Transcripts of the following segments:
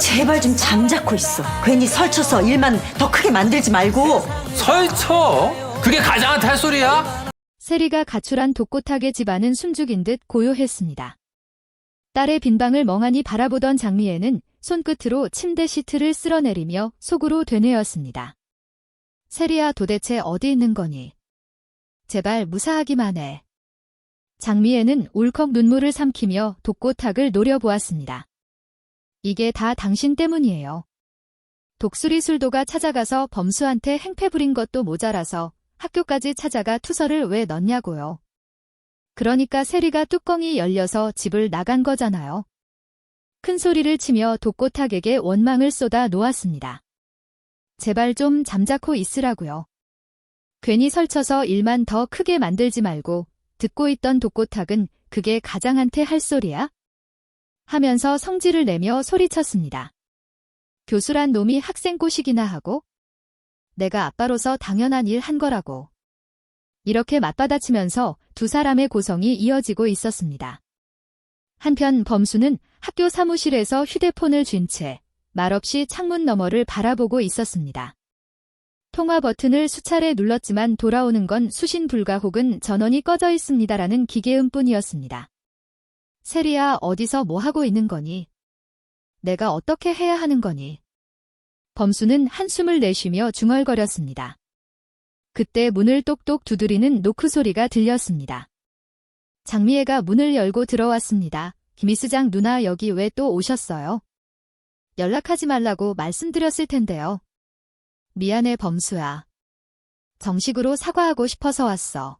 제발 좀 잠자코 있어. 괜히 설쳐서 일만 더 크게 만들지 말고. 설쳐? 그게 가장한테 할 소리야? 세리가 가출한 독고탁의 집안은 숨죽인 듯 고요했습니다. 딸의 빈방을 멍하니 바라보던 장미애는 손끝으로 침대 시트를 쓸어내리며 속으로 되뇌었습니다. 세리야, 도대체 어디 있는 거니? 제발 무사하기만 해. 장미애는 울컥 눈물을 삼키며 독고탁을 노려보았습니다. 이게 다 당신 때문이에요. 독수리 술도가 찾아가서 범수한테 행패 부린 것도 모자라서 학교까지 찾아가 투서를 왜 넣냐고요. 그러니까 세리가 뚜껑이 열려서 집을 나간 거잖아요. 큰 소리를 치며 독고탁에게 원망을 쏟아 놓았습니다. 제발 좀 잠자코 있으라고요. 괜히 설쳐서 일만 더 크게 만들지 말고. 듣고 있던 독고탁은 그게 가장한테 할 소리야? 하면서 성질을 내며 소리쳤습니다. 교수란 놈이 학생 꼬시기나 하고? 내가 아빠로서 당연한 일 한 거라고. 이렇게 맞받아치면서 두 사람의 고성이 이어지고 있었습니다. 한편 범수는 학교 사무실에서 휴대폰을 쥔 채 말없이 창문 너머를 바라보고 있었습니다. 통화 버튼을 수차례 눌렀지만 돌아오는 건 수신 불가 혹은 전원이 꺼져 있습니다라는 기계음뿐이었습니다. 세리야, 어디서 뭐 하고 있는 거니? 내가 어떻게 해야 하는 거니? 범수는 한숨을 내쉬며 중얼거렸습니다. 그때 문을 똑똑 두드리는 노크 소리가 들렸습니다. 장미애가 문을 열고 들어왔습니다. 김이수장 누나, 여기 왜 또 오셨어요? 연락하지 말라고 말씀드렸을 텐데요. 미안해 범수야. 정식으로 사과하고 싶어서 왔어.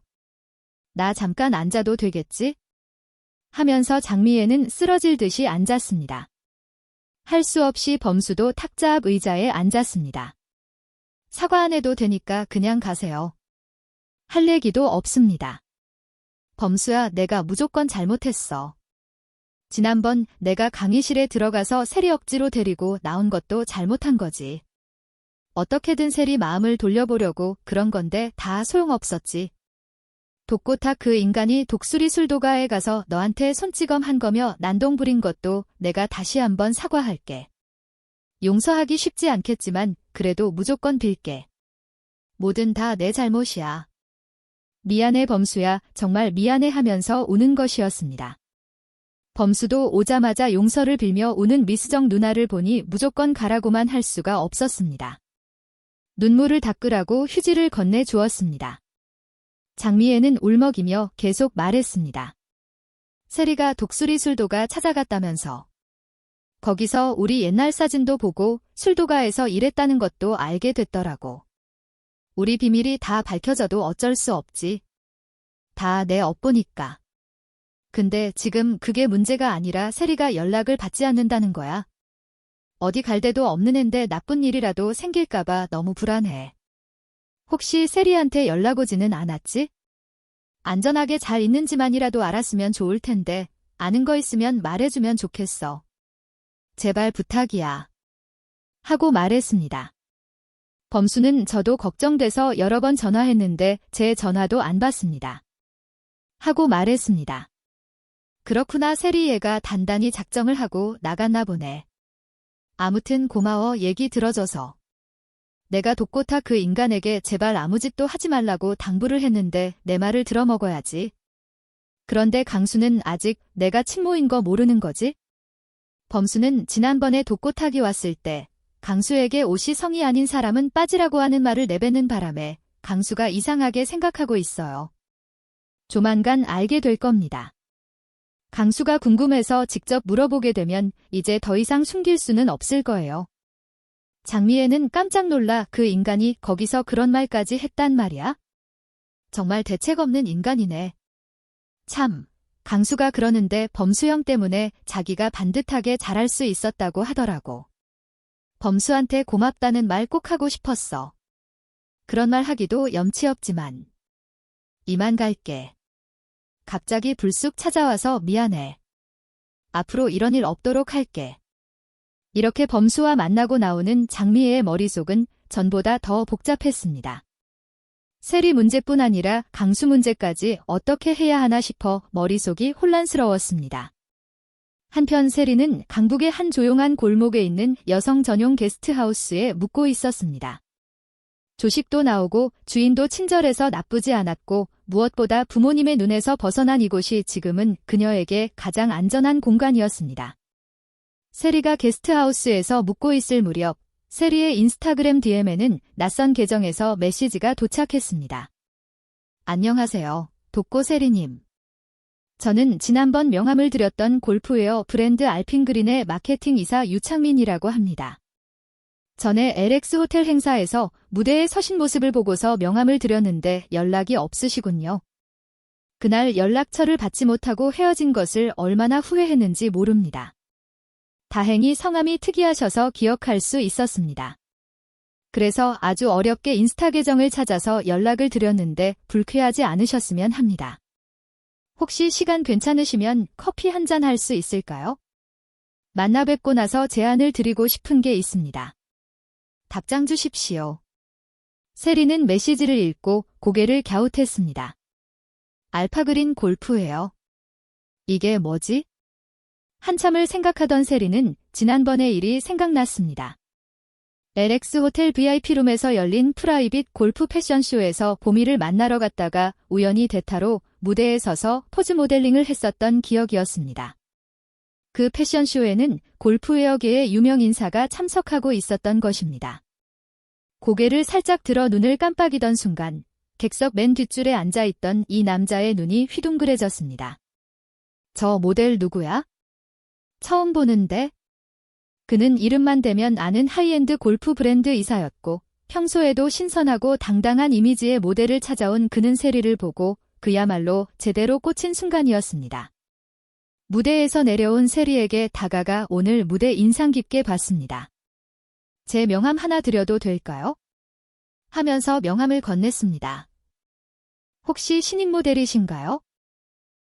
나 잠깐 앉아도 되겠지? 하면서 장미애는 쓰러질 듯이 앉았습니다. 할 수 없이 범수도 탁자 앞 의자에 앉았습니다. 사과 안 해도 되니까 그냥 가세요. 할 얘기도 없습니다. 범수야, 내가 무조건 잘못했어. 지난번 내가 강의실에 들어가서 세리 억지로 데리고 나온 것도 잘못한 거지. 어떻게든 세리 마음을 돌려보려고 그런 건데 다 소용없었지. 독고탁 그 인간이 독수리 술도가에 가서 너한테 손찌검 한 거며 난동 부린 것도 내가 다시 한번 사과할게. 용서하기 쉽지 않겠지만 그래도 무조건 빌게. 뭐든 다 내 잘못이야. 미안해 범수야, 정말 미안해 하면서 우는 것이었습니다. 범수도 오자마자 용서를 빌며 우는 미수정 누나를 보니 무조건 가라고만 할 수가 없었습니다. 눈물을 닦으라고 휴지를 건네 주었습니다. 장미애는 울먹이며 계속 말했습니다. 세리가 독수리 술도가 찾아갔다면서. 거기서 우리 옛날 사진도 보고 술도가에서 일했다는 것도 알게 됐더라고. 우리 비밀이 다 밝혀져도 어쩔 수 없지. 다 내 업보니까. 근데 지금 그게 문제가 아니라 세리가 연락을 받지 않는다는 거야. 어디 갈 데도 없는 앤데 나쁜 일이라도 생길까봐 너무 불안해. 혹시 세리한테 연락 오지는 않았지? 안전하게 잘 있는지만이라도 알았으면 좋을 텐데 아는 거 있으면 말해주면 좋겠어. 제발 부탁이야. 하고 말했습니다. 범수는 저도 걱정돼서 여러 번 전화했는데 제 전화도 안 받습니다. 하고 말했습니다. 그렇구나, 세리 얘가 단단히 작정을 하고 나갔나 보네. 아무튼 고마워, 얘기 들어줘서. 내가 독고탁 그 인간에게 제발 아무 짓도 하지 말라고 당부를 했는데 내 말을 들어먹어야지. 그런데 강수는 아직 내가 친모인 거 모르는 거지? 범수는 지난번에 독고탁이 왔을 때 강수에게 옷이 성이 아닌 사람은 빠지라고 하는 말을 내뱉는 바람에 강수가 이상하게 생각하고 있어요. 조만간 알게 될 겁니다. 강수가 궁금해서 직접 물어보게 되면 이제 더 이상 숨길 수는 없을 거예요. 장미애는 깜짝 놀라 그 인간이 거기서 그런 말까지 했단 말이야? 정말 대책 없는 인간이네. 참, 강수가 그러는데 범수형 때문에 자기가 반듯하게 잘할 수 있었다고 하더라고. 범수한테 고맙다는 말 꼭 하고 싶었어. 그런 말 하기도 염치 없지만. 이만 갈게. 갑자기 불쑥 찾아와서 미안해. 앞으로 이런 일 없도록 할게. 이렇게 범수와 만나고 나오는 장미애의 머릿속은 전보다 더 복잡했습니다. 세리 문제뿐 아니라 강수 문제까지 어떻게 해야 하나 싶어 머릿속이 혼란스러웠습니다. 한편 세리는 강북의 한 조용한 골목에 있는 여성 전용 게스트하우스에 묵고 있었습니다. 조식도 나오고 주인도 친절해서 나쁘지 않았고 무엇보다 부모님의 눈에서 벗어난 이곳이 지금은 그녀에게 가장 안전한 공간이었습니다. 세리가 게스트하우스에서 묵고 있을 무렵 세리의 인스타그램 DM에는 낯선 계정에서 메시지가 도착했습니다. 안녕하세요, 독고세리님. 저는 지난번 명함을 드렸던 골프웨어 브랜드 알핀그린의 마케팅 이사 유창민이라고 합니다. 전에 LX 호텔 행사에서 무대에 서신 모습을 보고서 명함을 드렸는데 연락이 없으시군요. 그날 연락처를 받지 못하고 헤어진 것을 얼마나 후회했는지 모릅니다. 다행히 성함이 특이하셔서 기억할 수 있었습니다. 그래서 아주 어렵게 인스타 계정을 찾아서 연락을 드렸는데 불쾌하지 않으셨으면 합니다. 혹시 시간 괜찮으시면 커피 한 잔 할 수 있을까요? 만나 뵙고 나서 제안을 드리고 싶은 게 있습니다. 답장 주십시오. 세리는 메시지를 읽고 고개를 갸웃했습니다. 알파그린 골프웨어. 이게 뭐지? 한참을 생각하던 세리는 지난번의 일이 생각났습니다. LX 호텔 VIP룸에서 열린 프라이빗 골프 패션쇼에서 보미를 만나러 갔다가 우연히 대타로 무대에 서서 포즈 모델링을 했었던 기억이었습니다. 그 패션쇼에는 골프웨어계의 유명 인사가 참석하고 있었던 것입니다. 고개를 살짝 들어 눈을 깜빡이던 순간 객석 맨 뒷줄에 앉아있던 이 남자의 눈이 휘둥그레졌습니다. 저 모델 누구야? 처음 보는데? 그는 이름만 대면 아는 하이엔드 골프 브랜드 이사였고 평소에도 신선하고 당당한 이미지의 모델을 찾아온 그는 세리를 보고 그야말로 제대로 꽂힌 순간이었습니다. 무대에서 내려온 세리에게 다가가 오늘 무대 인상 깊게 봤습니다. 제 명함 하나 드려도 될까요? 하면서 명함을 건넸습니다. 혹시 신인 모델이신가요?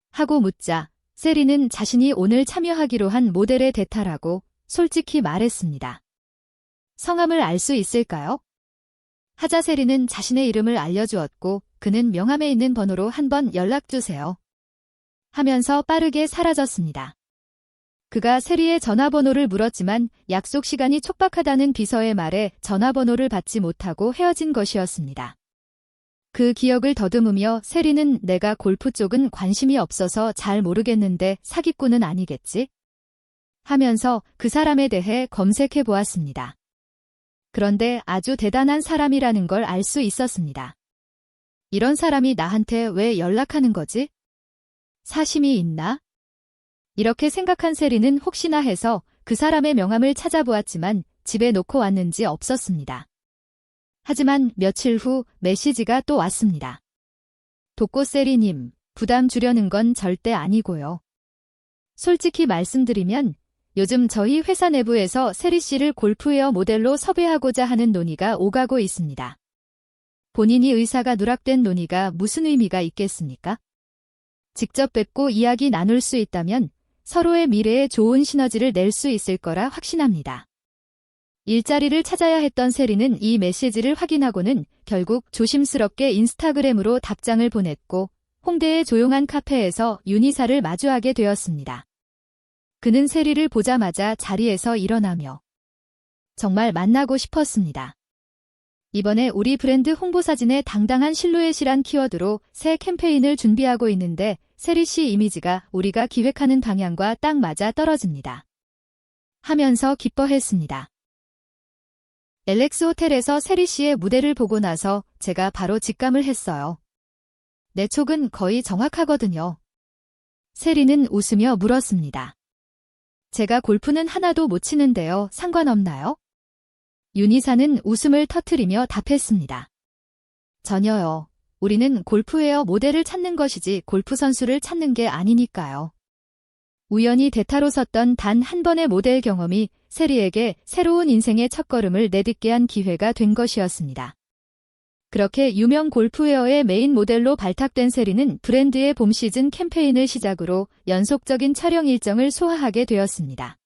하고 묻자 세리는 자신이 오늘 참여하기로 한 모델의 대타라고 솔직히 말했습니다. 성함을 알 수 있을까요? 하자 세리는 자신의 이름을 알려주었고 그는 명함에 있는 번호로 한번 연락주세요. 하면서 빠르게 사라졌습니다. 그가 세리의 전화번호를 물었지만 약속 시간이 촉박하다는 비서의 말에 전화번호를 받지 못하고 헤어진 것이었습니다. 그 기억을 더듬으며 세리는 내가 골프 쪽은 관심이 없어서 잘 모르겠는데 사기꾼은 아니겠지? 하면서 그 사람에 대해 검색해 보았습니다. 그런데 아주 대단한 사람이라는 걸 알 수 있었습니다. 이런 사람이 나한테 왜 연락하는 거지? 사심이 있나? 이렇게 생각한 세리는 혹시나 해서 그 사람의 명함을 찾아보았지만 집에 놓고 왔는지 없었습니다. 하지만 며칠 후 메시지가 또 왔습니다. 독고세리님, 부담 주려는 건 절대 아니고요. 솔직히 말씀드리면 요즘 저희 회사 내부에서 세리 씨를 골프웨어 모델로 섭외하고자 하는 논의가 오가고 있습니다. 본인이 의사가 누락된 논의가 무슨 의미가 있겠습니까? 직접 뵙고 이야기 나눌 수 있다면 서로의 미래에 좋은 시너지를 낼 수 있을 거라 확신합니다. 일자리를 찾아야 했던 세리는 이 메시지를 확인하고는 결국 조심스럽게 인스타그램으로 답장을 보냈고 홍대의 조용한 카페에서 윤이사를 마주하게 되었습니다. 그는 세리를 보자마자 자리에서 일어나며 정말 만나고 싶었습니다. 이번에 우리 브랜드 홍보 사진에 당당한 실루엣이란 키워드로 새 캠페인을 준비하고 있는데 세리 씨 이미지가 우리가 기획하는 방향과 딱 맞아 떨어집니다. 하면서 기뻐했습니다. LX 호텔에서 세리 씨의 무대를 보고 나서 제가 바로 직감을 했어요. 내 촉은 거의 정확하거든요. 세리는 웃으며 물었습니다. 제가 골프는 하나도 못 치는데요. 상관없나요? 윤이사는 웃음을 터뜨리며 답했습니다. 전혀요. 우리는 골프웨어 모델을 찾는 것이지 골프 선수를 찾는 게 아니니까요. 우연히 대타로 섰던 단 한 번의 모델 경험이 세리에게 새로운 인생의 첫걸음을 내딛게 한 기회가 된 것이었습니다. 그렇게 유명 골프웨어의 메인 모델로 발탁된 세리는 브랜드의 봄 시즌 캠페인을 시작으로 연속적인 촬영 일정을 소화하게 되었습니다.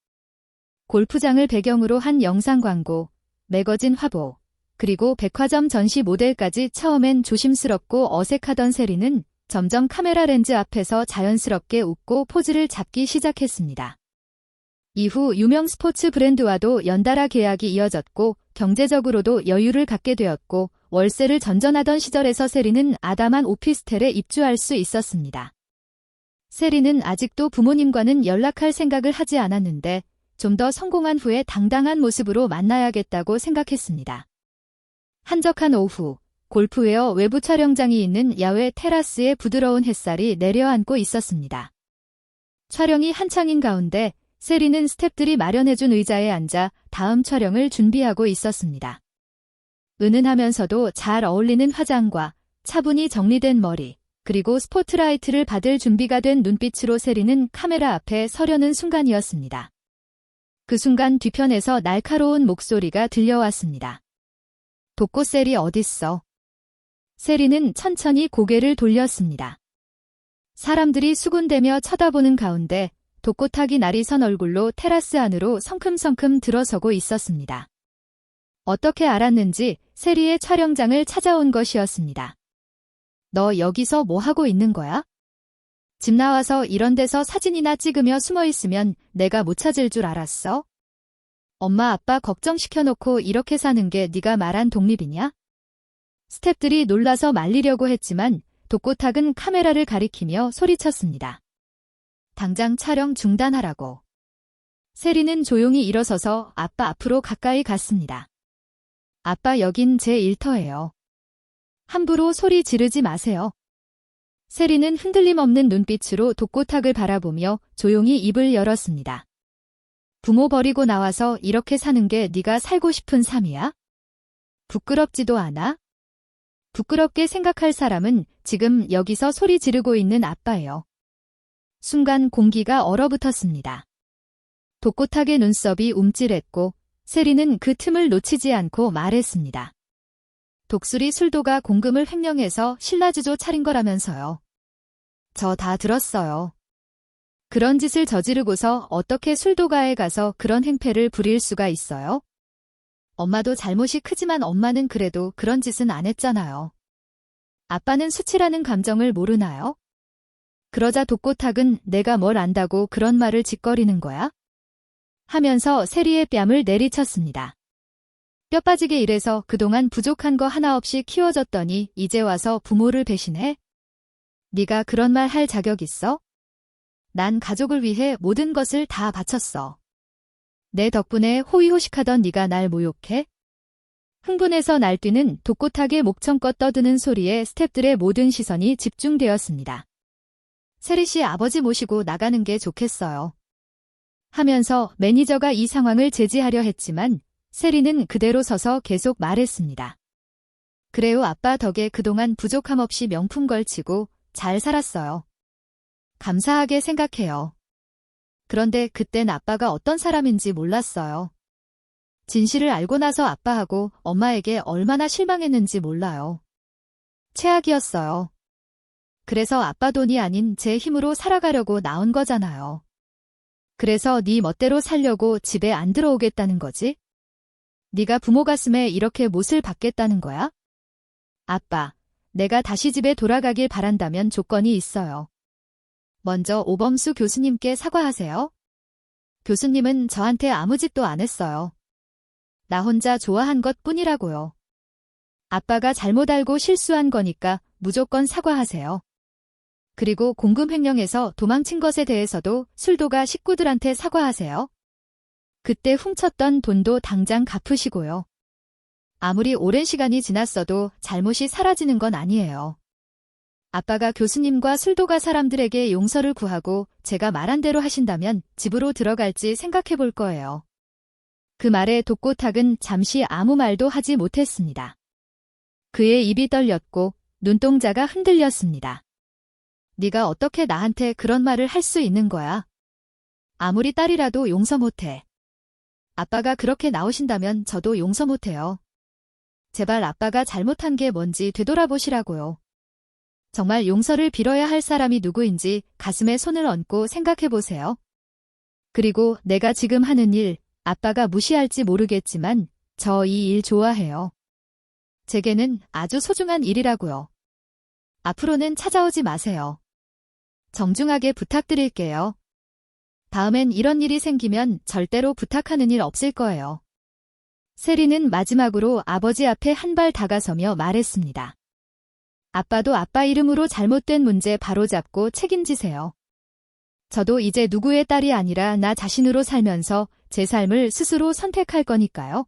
골프장을 배경으로 한 영상 광고, 매거진 화보, 그리고 백화점 전시 모델까지 처음엔 조심스럽고 어색하던 세리는 점점 카메라 렌즈 앞에서 자연스럽게 웃고 포즈를 잡기 시작했습니다. 이후 유명 스포츠 브랜드와도 연달아 계약이 이어졌고 경제적으로도 여유를 갖게 되었고 월세를 전전하던 시절에서 세리는 아담한 오피스텔에 입주할 수 있었습니다. 세리는 아직도 부모님과는 연락할 생각을 하지 않았는데 좀 더 성공한 후에 당당한 모습으로 만나야겠다고 생각했습니다. 한적한 오후, 골프웨어 외부 촬영장이 있는 야외 테라스에 부드러운 햇살이 내려앉고 있었습니다. 촬영이 한창인 가운데 세리는 스태프들이 마련해준 의자에 앉아 다음 촬영을 준비하고 있었습니다. 은은하면서도 잘 어울리는 화장과 차분히 정리된 머리, 그리고 스포트라이트를 받을 준비가 된 눈빛으로 세리는 카메라 앞에 서려는 순간이었습니다. 그 순간 뒤편에서 날카로운 목소리가 들려왔습니다. 독고셀이 어딨어? 세리는 천천히 고개를 돌렸습니다. 사람들이 수군대며 쳐다보는 가운데 독고타기 날이 선 얼굴로 테라스 안으로 성큼성큼 들어서고 있었습니다. 어떻게 알았는지 세리의 촬영장을 찾아온 것이었습니다. 너 여기서 뭐 하고 있는 거야? 집 나와서 이런 데서 사진이나 찍으며 숨어 있으면 내가 못 찾을 줄 알았어? 엄마 아빠 걱정시켜놓고 이렇게 사는 게 네가 말한 독립이냐? 스태프들이 놀라서 말리려고 했지만 독고탁은 카메라를 가리키며 소리쳤습니다. 당장 촬영 중단하라고. 세리는 조용히 일어서서 아빠 앞으로 가까이 갔습니다. 아빠 여긴 제 일터예요. 함부로 소리 지르지 마세요. 세리는 흔들림 없는 눈빛으로 독고탁을 바라보며 조용히 입을 열었습니다. 부모 버리고 나와서 이렇게 사는 게 네가 살고 싶은 삶이야? 부끄럽지도 않아? 부끄럽게 생각할 사람은 지금 여기서 소리 지르고 있는 아빠예요. 순간 공기가 얼어붙었습니다. 독고탁의 눈썹이 움찔했고 세리는 그 틈을 놓치지 않고 말했습니다. 독수리 술도가 공금을 횡령해서 신라주조 차린 거라면서요. 저 다 들었어요. 그런 짓을 저지르고서 어떻게 술도가에 가서 그런 행패를 부릴 수가 있어요? 엄마도 잘못이 크지만 엄마는 그래도 그런 짓은 안 했잖아요. 아빠는 수치라는 감정을 모르나요? 그러자 독고탁은 내가 뭘 안다고 그런 말을 짓거리는 거야? 하면서 세리의 뺨을 내리쳤습니다. 뼈 빠지게 일해서 그동안 부족한 거 하나 없이 키워줬더니 이제 와서 부모를 배신해? 네가 그런 말 할 자격 있어? 난 가족을 위해 모든 것을 다 바쳤어. 내 덕분에 호의호식하던 네가 날 모욕해? 흥분해서 날뛰는 독고탁의 목청껏 떠드는 소리에 스태프들의 모든 시선이 집중되었습니다. 세리 씨 아버지 모시고 나가는 게 좋겠어요. 하면서 매니저가 이 상황을 제지하려 했지만 세리는 그대로 서서 계속 말했습니다. 그래요 아빠 덕에 그동안 부족함 없이 명품 걸치고 잘 살았어요. 감사하게 생각해요. 그런데 그땐 아빠가 어떤 사람인지 몰랐어요. 진실을 알고 나서 아빠하고 엄마에게 얼마나 실망했는지 몰라요. 최악이었어요. 그래서 아빠 돈이 아닌 제 힘으로 살아가려고 나온 거잖아요. 그래서 네 멋대로 살려고 집에 안 들어오겠다는 거지? 네가 부모 가슴에 이렇게 못을 박겠다는 거야? 아빠, 내가 다시 집에 돌아가길 바란다면 조건이 있어요. 먼저 오범수 교수님께 사과하세요. 교수님은 저한테 아무 짓도 안 했어요. 나 혼자 좋아한 것 뿐이라고요. 아빠가 잘못 알고 실수한 거니까 무조건 사과하세요. 그리고 공금 횡령해서 도망친 것에 대해서도 술도가 식구들한테 사과하세요. 그때 훔쳤던 돈도 당장 갚으시고요. 아무리 오랜 시간이 지났어도 잘못이 사라지는 건 아니에요. 아빠가 교수님과 술도가 사람들에게 용서를 구하고 제가 말한 대로 하신다면 집으로 들어갈지 생각해 볼 거예요. 그 말에 독고탁은 잠시 아무 말도 하지 못했습니다. 그의 입이 떨렸고 눈동자가 흔들렸습니다. 네가 어떻게 나한테 그런 말을 할 수 있는 거야? 아무리 딸이라도 용서 못해. 아빠가 그렇게 나오신다면 저도 용서 못해요. 제발 아빠가 잘못한 게 뭔지 되돌아보시라고요. 정말 용서를 빌어야 할 사람이 누구인지 가슴에 손을 얹고 생각해 보세요. 그리고 내가 지금 하는 일, 아빠가 무시할지 모르겠지만 저 이 일 좋아해요. 제게는 아주 소중한 일이라고요. 앞으로는 찾아오지 마세요. 정중하게 부탁드릴게요. 다음엔 이런 일이 생기면 절대로 부탁하는 일 없을 거예요. 세리는 마지막으로 아버지 앞에 한 발 다가서며 말했습니다. 아빠도 아빠 이름으로 잘못된 문제 바로잡고 책임지세요. 저도 이제 누구의 딸이 아니라 나 자신으로 살면서 제 삶을 스스로 선택할 거니까요.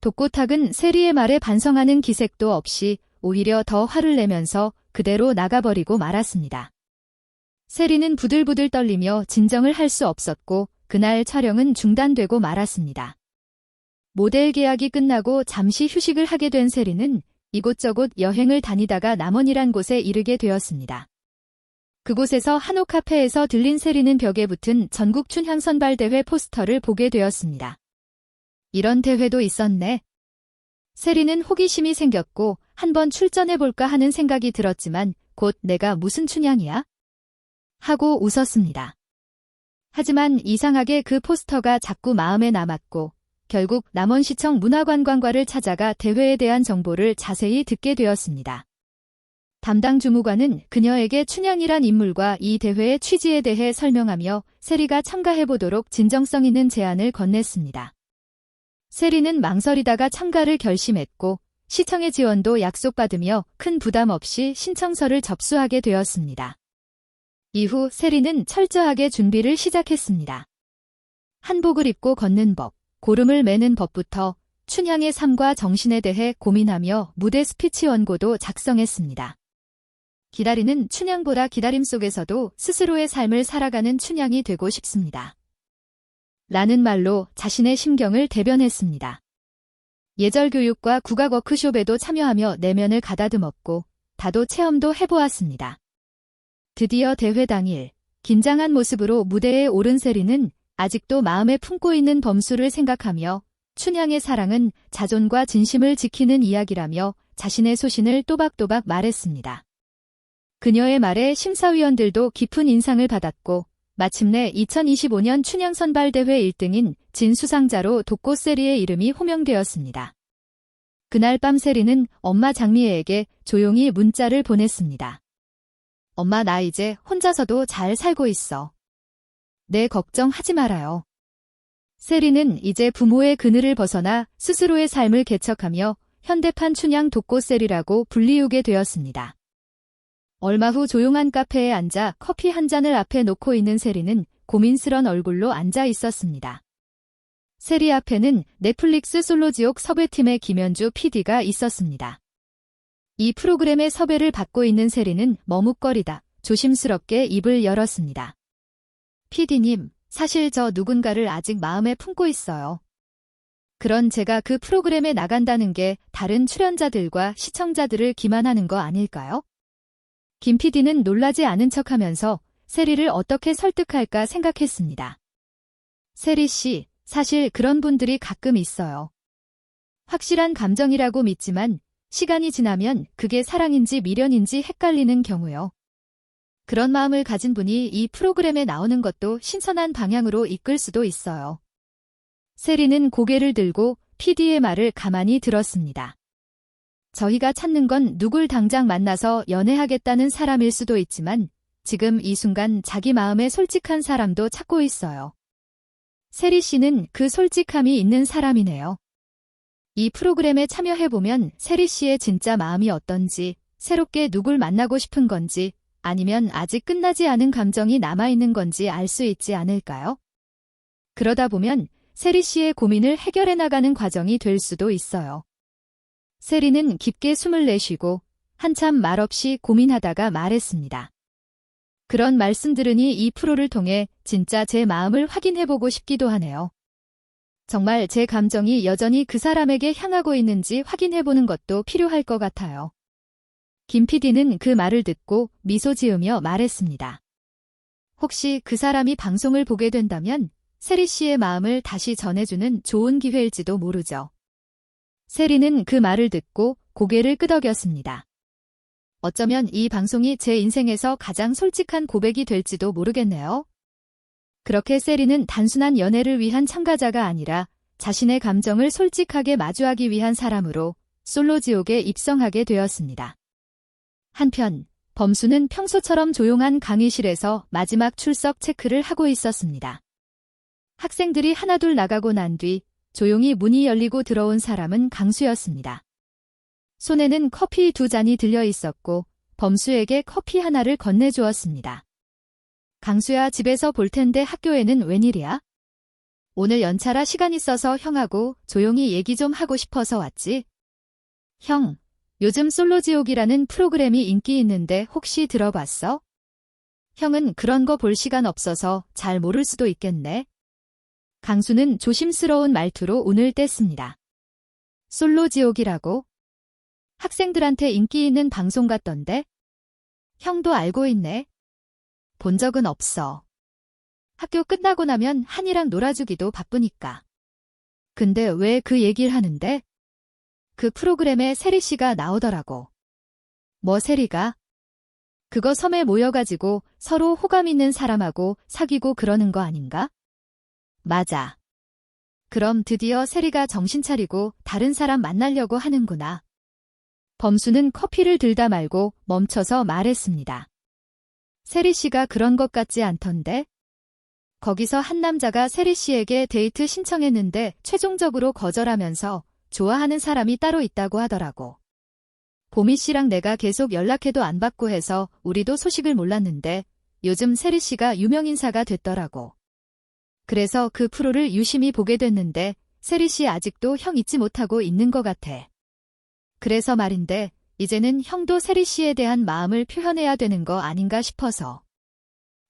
독고탁은 세리의 말에 반성하는 기색도 없이 오히려 더 화를 내면서 그대로 나가버리고 말았습니다. 세리는 부들부들 떨리며 진정을 할 수 없었고 그날 촬영은 중단되고 말았습니다. 모델 계약이 끝나고 잠시 휴식을 하게 된 세리는 이곳저곳 여행을 다니다가 남원이란 곳에 이르게 되었습니다. 그곳에서 한옥 카페에서 들린 세리는 벽에 붙은 전국 춘향 선발대회 포스터를 보게 되었습니다. 이런 대회도 있었네. 세리는 호기심이 생겼고 한번 출전해볼까 하는 생각이 들었지만 곧 내가 무슨 춘향이야? 하고 웃었습니다. 하지만 이상하게 그 포스터가 자꾸 마음에 남았고 결국 남원시청 문화관광과를 찾아가 대회에 대한 정보를 자세히 듣게 되었습니다. 담당 주무관은 그녀에게 춘향이란 인물과 이 대회의 취지에 대해 설명하며 세리가 참가해보도록 진정성 있는 제안을 건넸습니다. 세리는 망설이다가 참가를 결심했고 시청의 지원도 약속받으며 큰 부담 없이 신청서를 접수하게 되었습니다. 이후 세리는 철저하게 준비를 시작했습니다. 한복을 입고 걷는 법, 고름을 매는 법부터 춘향의 삶과 정신에 대해 고민하며 무대 스피치 원고도 작성했습니다. 기다리는 춘향보다 기다림 속에서도 스스로의 삶을 살아가는 춘향이 되고 싶습니다. 라는 말로 자신의 심경을 대변했습니다. 예절 교육과 국악 워크숍에도 참여하며 내면을 가다듬었고 다도 체험도 해보았습니다. 드디어 대회 당일 긴장한 모습으로 무대에 오른 세리는 아직도 마음에 품고 있는 범수를 생각하며 춘향의 사랑은 자존과 진심을 지키는 이야기라며 자신의 소신을 또박또박 말했습니다. 그녀의 말에 심사위원들도 깊은 인상을 받았고 마침내 2025년 춘향 선발대회 1등인 진수상자로 독고 세리의 이름이 호명되었습니다. 그날 밤 세리는 엄마 장미애에게 조용히 문자를 보냈습니다. 엄마, 나 이제 혼자서도 잘 살고 있어. 내 걱정하지 말아요. 세리는 이제 부모의 그늘을 벗어나 스스로의 삶을 개척하며 현대판 춘향 독고 세리라고 불리우게 되었습니다. 얼마 후 조용한 카페에 앉아 커피 한 잔을 앞에 놓고 있는 세리는 고민스런 얼굴로 앉아 있었습니다. 세리 앞에는 넷플릭스 솔로지옥 섭외팀의 김현주 PD가 있었습니다. 이 프로그램의 섭외를 받고 있는 세리는 머뭇거리다 조심스럽게 입을 열었습니다. PD님, 사실 저 누군가를 아직 마음에 품고 있어요. 그런 제가 그 프로그램에 나간다는 게 다른 출연자들과 시청자들을 기만하는 거 아닐까요? 김 PD는 놀라지 않은 척하면서 세리를 어떻게 설득할까 생각했습니다. 세리 씨, 사실 그런 분들이 가끔 있어요. 확실한 감정이라고 믿지만 시간이 지나면 그게 사랑인지 미련인지 헷갈리는 경우요. 그런 마음을 가진 분이 이 프로그램에 나오는 것도 신선한 방향으로 이끌 수도 있어요. 세리는 고개를 들고 PD의 말을 가만히 들었습니다. 저희가 찾는 건 누굴 당장 만나서 연애하겠다는 사람일 수도 있지만 지금 이 순간 자기 마음에 솔직한 사람도 찾고 있어요. 세리 씨는 그 솔직함이 있는 사람이네요. 이 프로그램에 참여해보면 세리 씨의 진짜 마음이 어떤지, 새롭게 누굴 만나고 싶은 건지, 아니면 아직 끝나지 않은 감정이 남아있는 건지 알 수 있지 않을까요? 그러다 보면 세리 씨의 고민을 해결해 나가는 과정이 될 수도 있어요. 세리는 깊게 숨을 내쉬고 한참 말없이 고민하다가 말했습니다. 그런 말씀 들으니 이 프로를 통해 진짜 제 마음을 확인해보고 싶기도 하네요. 정말 제 감정이 여전히 그 사람에게 향하고 있는지 확인해보는 것도 필요할 것 같아요. 김 PD는 그 말을 듣고 미소 지으며 말했습니다. 혹시 그 사람이 방송을 보게 된다면 세리 씨의 마음을 다시 전해주는 좋은 기회일지도 모르죠. 세리는 그 말을 듣고 고개를 끄덕였습니다. 어쩌면 이 방송이 제 인생에서 가장 솔직한 고백이 될지도 모르겠네요. 그렇게 세리는 단순한 연애를 위한 참가자가 아니라 자신의 감정을 솔직하게 마주하기 위한 사람으로 솔로지옥에 입성하게 되었습니다. 한편 범수는 평소처럼 조용한 강의실에서 마지막 출석 체크를 하고 있었습니다. 학생들이 하나둘 나가고 난 뒤 조용히 문이 열리고 들어온 사람은 강수였습니다. 손에는 커피 2잔이 들려 있었고 범수에게 커피 하나를 건네주었습니다. 강수야, 집에서 볼 텐데 학교에는 웬일이야? 오늘 연차라 시간 있어서 형하고 조용히 얘기 좀 하고 싶어서 왔지. 형, 요즘 솔로지옥이라는 프로그램이 인기 있는데 혹시 들어봤어? 형은 그런 거 볼 시간 없어서 잘 모를 수도 있겠네. 강수는 조심스러운 말투로 운을 뗐습니다. 솔로지옥이라고? 학생들한테 인기 있는 방송 같던데? 형도 알고 있네. 본 적은 없어. 학교 끝나고 나면 한이랑 놀아주기도 바쁘니까. 근데 왜 그 얘기를 하는데? 그 프로그램에 세리 씨가 나오더라고. 뭐 세리가? 그거 섬에 모여가지고 서로 호감 있는 사람하고 사귀고 그러는 거 아닌가? 맞아. 그럼 드디어 세리가 정신 차리고 다른 사람 만나려고 하는구나. 범수는 커피를 들다 말고 멈춰서 말했습니다. 세리 씨가 그런 것 같지 않던데? 거기서 한 남자가 세리 씨에게 데이트 신청했는데 최종적으로 거절하면서 좋아하는 사람이 따로 있다고 하더라고. 보미 씨랑 내가 계속 연락해도 안 받고 해서 우리도 소식을 몰랐는데 요즘 세리 씨가 유명인사가 됐더라고. 그래서 그 프로를 유심히 보게 됐는데 세리 씨 아직도 형 잊지 못하고 있는 것 같아. 그래서 말인데 이제는 형도 세리 씨에 대한 마음을 표현해야 되는 거 아닌가 싶어서.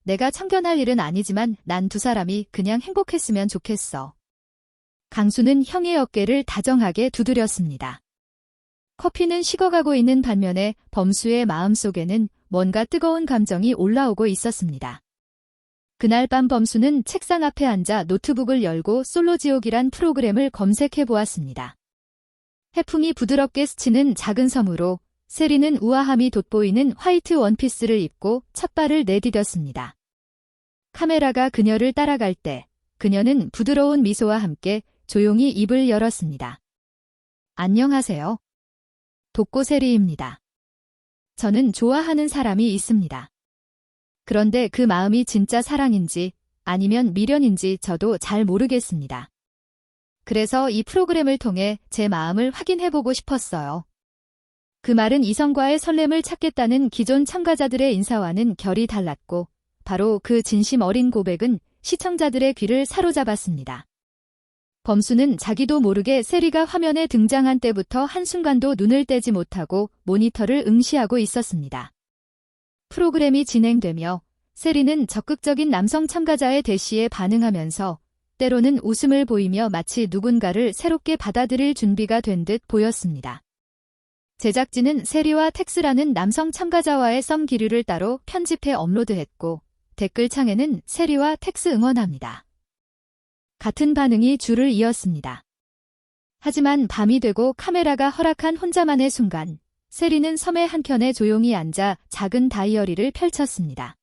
내가 참견할 일은 아니지만 난 두 사람이 그냥 행복했으면 좋겠어. 강수는 형의 어깨를 다정하게 두드렸습니다. 커피는 식어가고 있는 반면에 범수의 마음속에는 뭔가 뜨거운 감정이 올라오고 있었습니다. 그날 밤 범수는 책상 앞에 앉아 노트북을 열고 솔로지옥이란 프로그램을 검색해 보았습니다. 해풍이 부드럽게 스치는 작은 섬으로 세리는 우아함이 돋보이는 화이트 원피스를 입고 첫 발을 내디뎠습니다. 카메라가 그녀를 따라갈 때 그녀는 부드러운 미소와 함께 조용히 입을 열었습니다. 안녕하세요. 독고세리입니다. 저는 좋아하는 사람이 있습니다. 그런데 그 마음이 진짜 사랑인지 아니면 미련인지 저도 잘 모르겠습니다. 그래서 이 프로그램을 통해 제 마음을 확인해보고 싶었어요. 그 말은 이성과의 설렘을 찾겠다는 기존 참가자들의 인사와는 결이 달랐고 바로 그 진심 어린 고백은 시청자들의 귀를 사로잡았습니다. 범수는 자기도 모르게 세리가 화면에 등장한 때부터 한순간도 눈을 떼지 못하고 모니터를 응시하고 있었습니다. 프로그램이 진행되며 세리는 적극적인 남성 참가자의 대시에 반응하면서 때로는 웃음을 보이며 마치 누군가를 새롭게 받아들일 준비가 된 듯 보였습니다. 제작진은 세리와 텍스라는 남성 참가자와의 썸 기류를 따로 편집해 업로드했고 댓글창에는 세리와 텍스 응원합니다. 같은 반응이 줄을 이었습니다. 하지만 밤이 되고 카메라가 허락한 혼자만의 순간 세리는 섬의 한켠에 조용히 앉아 작은 다이어리를 펼쳤습니다.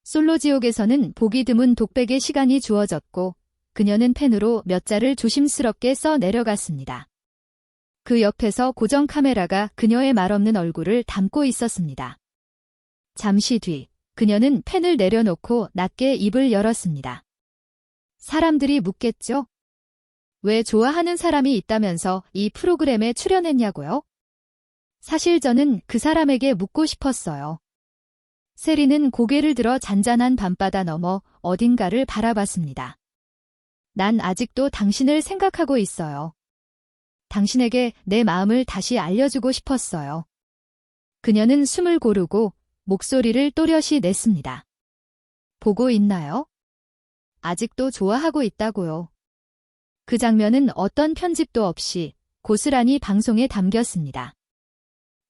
솔로지옥에서는 보기 드문 독백의 시간이 주어졌고 그녀는 펜으로 몇 자를 조심스럽게 써 내려갔습니다. 그 옆에서 고정 카메라가 그녀의 말없는 얼굴을 담고 있었습니다. 잠시 뒤 그녀는 펜을 내려놓고 낮게 입을 열었습니다. 사람들이 묻겠죠? 왜 좋아하는 사람이 있다면서 이 프로그램에 출연했냐고요? 사실 저는 그 사람에게 묻고 싶었어요. 세리는 고개를 들어 잔잔한 밤바다 너머 어딘가를 바라봤습니다. 난 아직도 당신을 생각하고 있어요. 당신에게 내 마음을 다시 알려주고 싶었어요. 그녀는 숨을 고르고 목소리를 또렷이 냈습니다. 보고 있나요? 아직도 좋아하고 있다고요. 그 장면은 어떤 편집도 없이 고스란히 방송에 담겼습니다.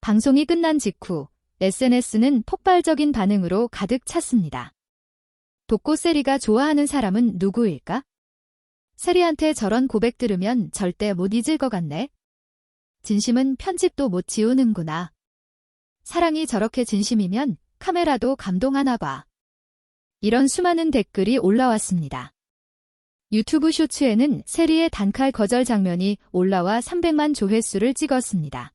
방송이 끝난 직후 SNS는 폭발적인 반응으로 가득 찼습니다. 독고세리가 좋아하는 사람은 누구일까? 세리한테 저런 고백 들으면 절대 못 잊을 것 같네. 진심은 편집도 못 지우는구나. 사랑이 저렇게 진심이면 카메라도 감동하나 봐. 이런 수많은 댓글이 올라왔습니다. 유튜브 쇼츠에는 세리의 단칼 거절 장면이 올라와 300만 조회수를 찍었습니다.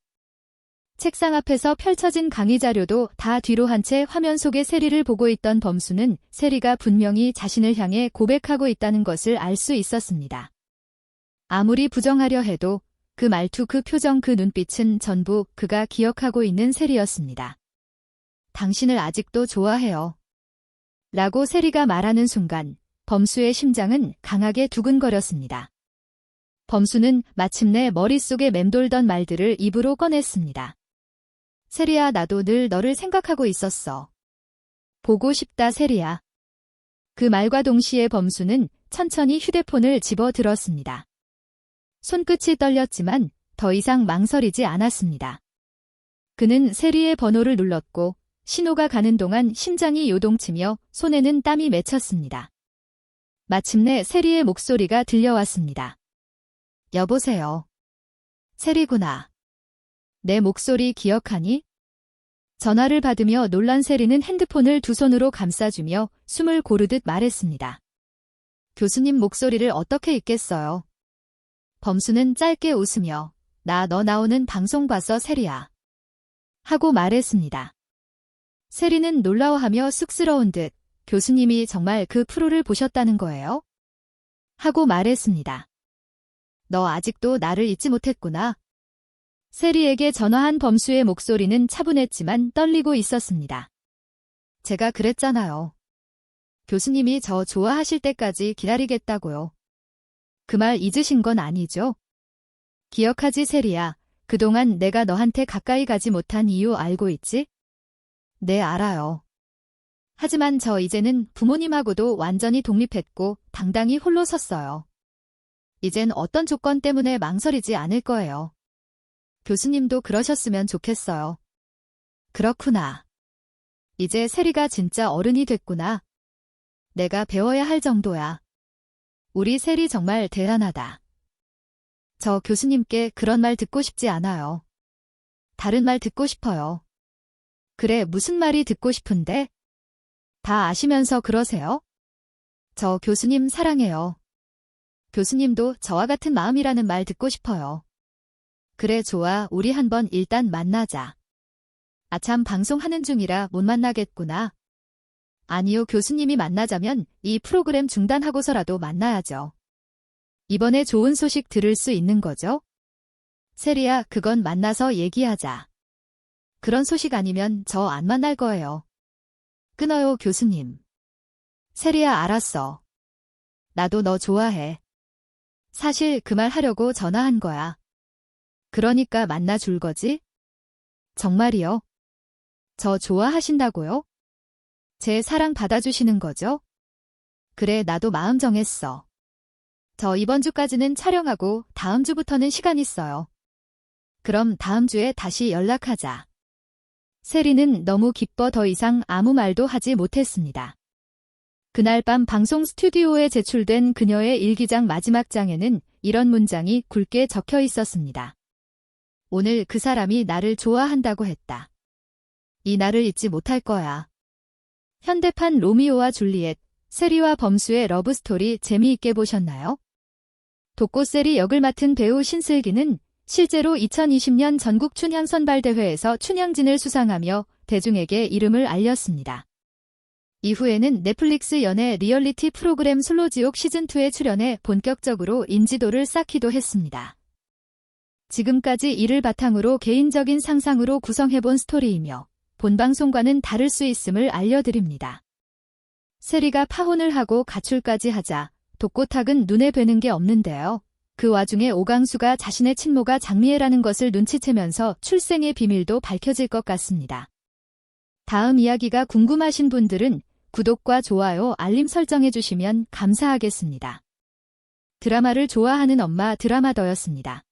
책상 앞에서 펼쳐진 강의 자료도 다 뒤로 한 채 화면 속의 세리를 보고 있던 범수는 세리가 분명히 자신을 향해 고백하고 있다는 것을 알 수 있었습니다. 아무리 부정하려 해도 그 말투, 그 표정, 그 눈빛은 전부 그가 기억하고 있는 세리였습니다. 당신을 아직도 좋아해요. 라고 세리가 말하는 순간 범수의 심장은 강하게 두근거렸습니다. 범수는 마침내 머릿속에 맴돌던 말들을 입으로 꺼냈습니다. 세리야, 나도 늘 너를 생각하고 있었어. 보고 싶다, 세리야. 그 말과 동시에 범수는 천천히 휴대폰을 집어들었습니다. 손끝이 떨렸지만 더 이상 망설이지 않았습니다. 그는 세리의 번호를 눌렀고 신호가 가는 동안 심장이 요동치며 손에는 땀이 맺혔습니다. 마침내 세리의 목소리가 들려왔습니다. 여보세요. 세리구나. 내 목소리 기억하니? 전화를 받으며 놀란 세리는 핸드폰을 두 손으로 감싸주며 숨을 고르듯 말했습니다. 교수님 목소리를 어떻게 잊겠어요? 범수는 짧게 웃으며 나 너 나오는 방송 봤어, 세리야. 하고 말했습니다. 세리는 놀라워하며 쑥스러운 듯 교수님이 정말 그 프로를 보셨다는 거예요? 하고 말했습니다. 너 아직도 나를 잊지 못했구나. 세리에게 전화한 범수의 목소리는 차분했지만 떨리고 있었습니다. 제가 그랬잖아요. 교수님이 저 좋아하실 때까지 기다리겠다고요. 그 말 잊으신 건 아니죠? 기억하지, 세리야. 그동안 내가 너한테 가까이 가지 못한 이유 알고 있지? 네, 알아요. 하지만 저 이제는 부모님하고도 완전히 독립했고 당당히 홀로 섰어요. 이젠 어떤 조건 때문에 망설이지 않을 거예요. 교수님도 그러셨으면 좋겠어요. 그렇구나. 이제 세리가 진짜 어른이 됐구나. 내가 배워야 할 정도야. 우리 세리 정말 대단하다. 저 교수님께 그런 말 듣고 싶지 않아요. 다른 말 듣고 싶어요. 그래, 무슨 말이 듣고 싶은데? 다 아시면서 그러세요? 저 교수님 사랑해요. 교수님도 저와 같은 마음이라는 말 듣고 싶어요. 그래, 좋아. 우리 한번 일단 만나자. 아참, 방송하는 중이라 못 만나겠구나. 아니요, 교수님이 만나자면 이 프로그램 중단하고서라도 만나야죠. 이번에 좋은 소식 들을 수 있는 거죠? 세리야, 그건 만나서 얘기하자. 그런 소식 아니면 저 안 만날 거예요. 끊어요, 교수님. 세리야, 알았어. 나도 너 좋아해. 사실 그 말 하려고 전화한 거야. 그러니까 만나줄 거지? 정말이요? 저 좋아하신다고요? 제 사랑 받아주시는 거죠? 그래, 나도 마음 정했어. 저 이번 주까지는 촬영하고 다음 주부터는 시간 있어요. 그럼 다음 주에 다시 연락하자. 세리는 너무 기뻐 더 이상 아무 말도 하지 못했습니다. 그날 밤 방송 스튜디오에 제출된 그녀의 일기장 마지막 장에는 이런 문장이 굵게 적혀 있었습니다. 오늘 그 사람이 나를 좋아한다고 했다. 이 날을 잊지 못할 거야. 현대판 로미오와 줄리엣, 세리와 범수의 러브스토리 재미있게 보셨나요? 독고세리 역을 맡은 배우 신슬기는 실제로 2020년 전국 춘향선발대회에서 춘향진을 수상하며 대중에게 이름을 알렸습니다. 이후에는 넷플릭스 연애 리얼리티 프로그램 솔로지옥 시즌2에 출연해 본격적으로 인지도를 쌓기도 했습니다. 지금까지 이를 바탕으로 개인적인 상상으로 구성해본 스토리이며 본방송과는 다를 수 있음을 알려드립니다. 세리가 파혼을 하고 가출까지 하자 독고탁은 눈에 뵈는 게 없는데요. 그 와중에 오강수가 자신의 친모가 장미애라는 것을 눈치채면서 출생의 비밀도 밝혀질 것 같습니다. 다음 이야기가 궁금하신 분들은 구독과 좋아요, 알림 설정해주시면 감사하겠습니다. 드라마를 좋아하는 엄마 드라마더였습니다.